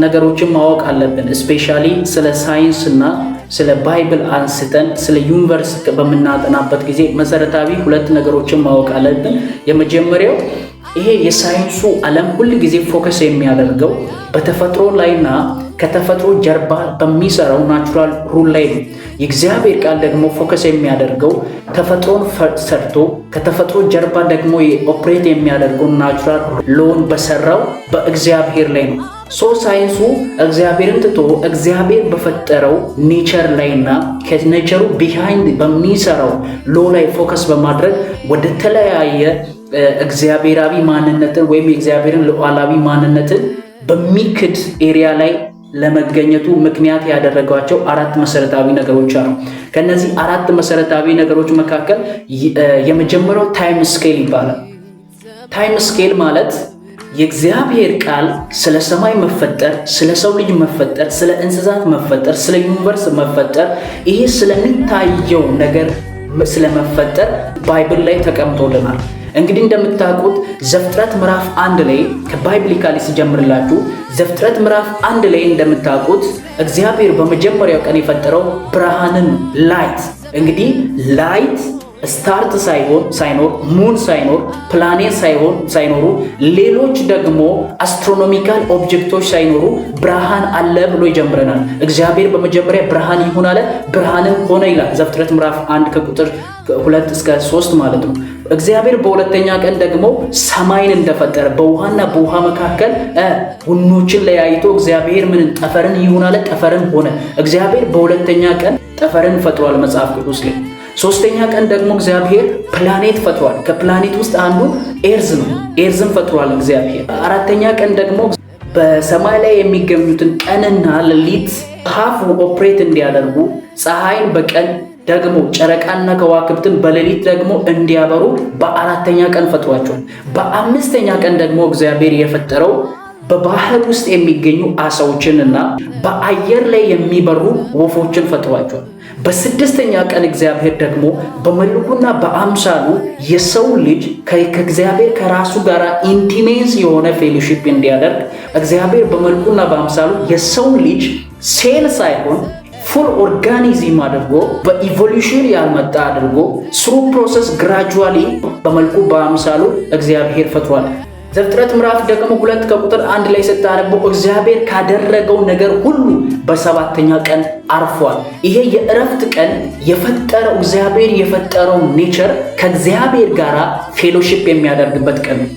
ነገሮችን ማወቅ አለብን። ስፔሻሊ ስለ ሳይንስ እና ስለ ባይብል አንስተን ስለ ዩኒቨርስ በምናጠናበት ጊዜ መሰረታዊ ሁለት ነገሮችን ማወቅ አለብን። የመጀመሪያው ይሄ የሳይንሱ ዓለም ሁል ጊዜ ፎከስ የሚያደርገው በተፈጥሮ ላይና ከተፈጥሮ ጀርባ በሚሰራው ናቹራል ሩል ላይ ነው። የእግዚአብሔር ቃል ደግሞ ፎከስ የሚያደርገው ተፈጥሮን ሰርቶ ከተፈጥሮ ጀርባ ደግሞ ኦፕሬት የሚያደርገው ናቹራል ሎን በሰራው በእግዚአብሔር ላይ ነው። ሳይንሱ እግዚአብሔርን ትቶ እግዚአብሔር በፈጠረው ኔቸር ላይና ከኔቸሩ ቢሃይንድ በሚሰራው ሎ ላይ ፎከስ በማድረግ ወደ ተለያየ እግዚአብሔራዊ ማንነትን ወይም የእግዚአብሔርን ሉዓላዊ ማንነትን በሚክድ ኤሪያ ላይ ለመገኘቱ ምክንያት ያደረጓቸው አራት መሰረታዊ ነገሮች አሉ። ከነዚህ አራት መሰረታዊ ነገሮች መካከል የመጀመሪያው ታይም ስኬል ይባላል። ታይም ስኬል ማለት የእግዚአብሔር ቃል ስለ ሰማይ መፈጠር፣ ስለ ሰው ልጅ መፈጠር፣ ስለ እንስሳት መፈጠር፣ ስለ ዩኒቨርስ መፈጠር፣ ይሄ ስለሚታየው ነገር ስለመፈጠር ባይብል ላይ ተቀምጦልናል። እንግዲህ እንደምታውቁት ዘፍጥረት ምዕራፍ 1 ላይ ከባይብሊካሊ ሲጀምርላችሁ ዘፍጥረት ምዕራፍ 1 ላይ እንደምታውቁት እግዚአብሔር በመጀመሪያው ቀን የፈጠረው ብርሃንን ላይት። እንግዲህ ላይት ስታርት ሳይኖር ሙን ሳይኖር ፕላኔት ሳይኖሩ ሌሎች ደግሞ አስትሮኖሚካል ኦብጀክቶች ሳይኖሩ ብርሃን አለ ብሎ ይጀምረናል። እግዚአብሔር በመጀመሪያ ብርሃን ይሁን አለ፣ ብርሃንም ሆነ ይላል ዘፍጥረት ምዕራፍ 1 ከቁጥር 2 እስከ 3 ማለት ነው። እግዚአብሔር በሁለተኛ ቀን ደግሞ ሰማይን እንደፈጠረ በውሃና በውሃ መካከል ውኖችን ለያይቶ እግዚአብሔር ጠፈርን ይሁን አለ፣ ጠፈርን ሆነ። እግዚአብሔር በሁለተኛ ቀን ጠፈርን ፈጥሯል መጽሐፍ ቅዱስ ላይ። ሶስተኛ ቀን ደግሞ እግዚአብሔር ፕላኔት ፈጥሯል። ከፕላኔት ውስጥ አንዱ ኤርዝ ነው። ኤርዝን ፈጥሯል እግዚአብሔር። አራተኛ ቀን ደግሞ በሰማይ ላይ የሚገኙትን ቀንና ሌሊት ሀፍ ኦፕሬት እንዲያደርጉ ፀሐይን በቀን ደግሞ ጨረቃና ከዋክብትን በሌሊት ደግሞ እንዲያበሩ በአራተኛ ቀን ፈጥሯቸዋል። በአምስተኛ ቀን ደግሞ እግዚአብሔር የፈጠረው በባህር ውስጥ የሚገኙ አሳዎችንና በአየር ላይ የሚበሩ ወፎችን ፈጥሯቸዋል። በስድስተኛ ቀን እግዚአብሔር ደግሞ በመልኩና በአምሳሉ የሰው ልጅ ከእግዚአብሔር ከራሱ ጋር ኢንቲሜንስ የሆነ ፌሎሺፕ እንዲያደርግ እግዚአብሔር በመልኩና በአምሳሉ የሰው ልጅ ሴል ሳይሆን ፉል ኦርጋኒዝም አድርጎ በኢቮሉሽን ያልመጣ አድርጎ ስሩ ፕሮሰስ ግራጁዋሊ በመልኩ በአምሳሉ እግዚአብሔር ፈጥሯል። ዘፍጥረት ምዕራፍ ደግሞ 2 ከቁጥር 1 ላይ ስታነቡ እግዚአብሔር ካደረገው ነገር ሁሉ በሰባተኛ ቀን አርፏል። ይሄ የእረፍት ቀን የፈጠረው እግዚአብሔር የፈጠረው ኔቸር ከእግዚአብሔር ጋር ፌሎሺፕ የሚያደርግበት ቀን ነው።